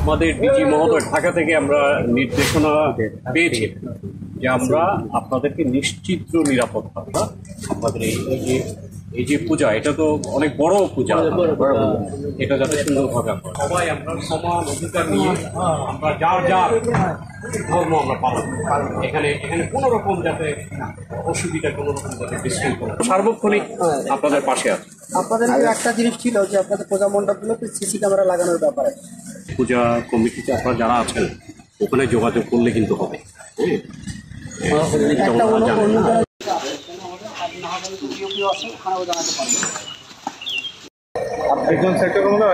আমাদের ডিজি মহোদয় ঢাকা থেকে আমরা নির্দেশনা পেয়েছি যে আমরা আপনাদেরকে নিশ্চিত নিরাপত্তা আমাদের এই যে পূজা, এটা তো অনেক বড় পূজা, এটা যাতে সুন্দরভাবে সবাই আমরা সমান অধিকার নিয়ে আমরা যার যার ধর্ম আমরা পালন এখানে কোনো রকম যাতে অসুবিধা কোনো রকম যাতে বিশৃঙ্খলা সার্বক্ষণিক আপনাদের পাশে আছে। আপনাদের একটা জিনিস ছিল যে আপনাদের পূজা মণ্ডপগুলোতে সিসি ক্যামেরা লাগানোর ব্যাপারে পূজা কমিটিতে আপনারা যারা আছেন ওখানে যোগাযোগ করলে কিন্তু হবে। একজন সেক্টর কমান্ডার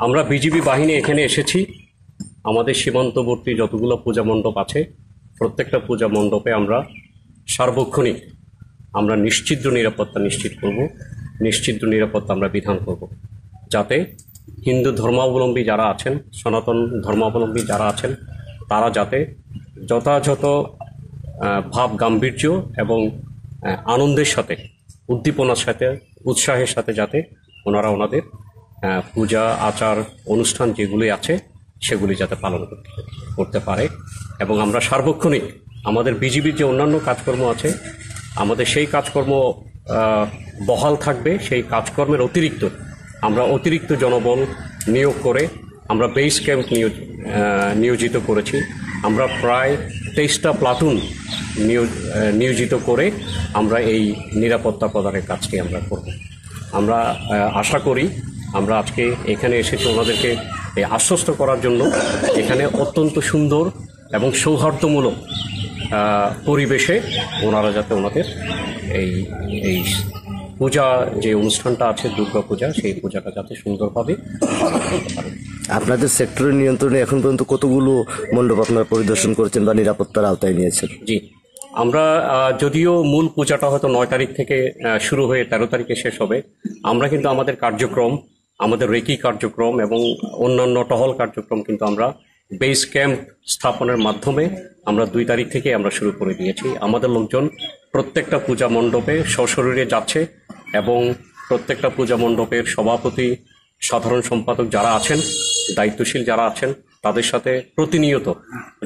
আমরা বিজিবি বাহিনী এখানে এসেছি। আমাদের সীমান্তবর্তী যতগুলো পূজা মণ্ডপ আছে প্রত্যেকটা পূজা মণ্ডপে আমরা সার্বক্ষণিক আমরা নিশ্চিত নিরাপত্তা নিশ্চিত করব, নিশ্চিত নিরাপত্তা আমরা বিধান করব, যাতে হিন্দু ধর্মাবলম্বী যারা আছেন, সনাতন ধর্মাবলম্বী যারা আছেন তারা যাতে যথাযথ ভাব গাম্ভীর্য এবং আনন্দের সাথে, উদ্দীপনার সাথে, উৎসাহের সাথে যাতে ওনারা ওনাদের পূজা আচার অনুষ্ঠান যেগুলি আছে সেগুলি যাতে পালন করতে পারে। এবং আমরা সার্বক্ষণিক আমাদের বিজিবির যে অন্যান্য কাজকর্ম আছে আমাদের সেই কাজকর্ম বহাল থাকবে। সেই কাজকর্মের অতিরিক্ত আমরা অতিরিক্ত জনবল নিয়োগ করে আমরা বেস ক্যাম্প নিয়োজিত করেছি। আমরা প্রায় 23টা প্লাটুন নিয়োজিত করে আমরা এই নিরাপত্তা প্রদানের কাজটি আমরা করব। আমরা আশা করি আমরা আজকে এখানে এসেছি ওনাদেরকে আশ্বস্ত করার জন্য। এখানে অত্যন্ত সুন্দর এবং সৌহার্দ্যমূলক পরিবেশে ওনারা যাতে ওনাদের এই পূজা যে অনুষ্ঠানটা আছে দুর্গা পূজা, সেই পূজাটা যাতে সুন্দরভাবে পালন করতে পারে। আপনাদের সেক্টরের নিয়ন্ত্রণে এখন পর্যন্ত কতগুলো মণ্ডপ আপনারা পরিদর্শন করেছেন বা নিরাপত্তার আওতায় নিয়েছেন? জি, আমরা যদিও মূল পূজাটা হয়তো 9 তারিখ থেকে শুরু হয়ে 13 তারিখে শেষ হবে, আমরা কিন্তু আমাদের কার্যক্রম, আমাদের রেকি কার্যক্রম এবং অন্যান্য টহল কার্যক্রম কিন্তু আমরা বেস ক্যাম্প স্থাপনের মাধ্যমে আমরা 2 তারিখ থেকে আমরা শুরু করে দিয়েছি। আমাদের লোকজন প্রত্যেকটা পূজা মণ্ডপে সশরীরে যাচ্ছে এবং প্রত্যেকটা পূজা মণ্ডপের সভাপতি, সাধারণ সম্পাদক যারা আছেন, দায়িত্বশীল যারা আছেন তাদের সাথে প্রতিনিয়ত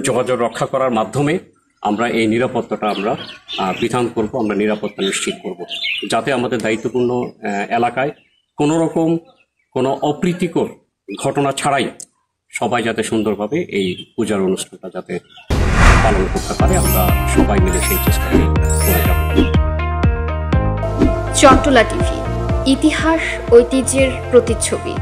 যোগাযোগ রক্ষা করার মাধ্যমে আমরা এই নিরাপত্তাটা আমরা বিধান করব, আমরা নিরাপত্তা নিশ্চিত করব, যাতে আমাদের দায়িত্বপূর্ণ এলাকায় কোনো রকম কোনো অপ্রীতিকর ঘটনা ছাড়াই সবাই যাতে সুন্দরভাবে এই পূজার অনুষ্ঠানটা যাতে পালন করতে পারে, আমরা সবাই মিলে সেই চেষ্টায় করে যাব। চট্টলা টিভি, ইতিহাস ঐতিহ্যের প্রতিচ্ছবি।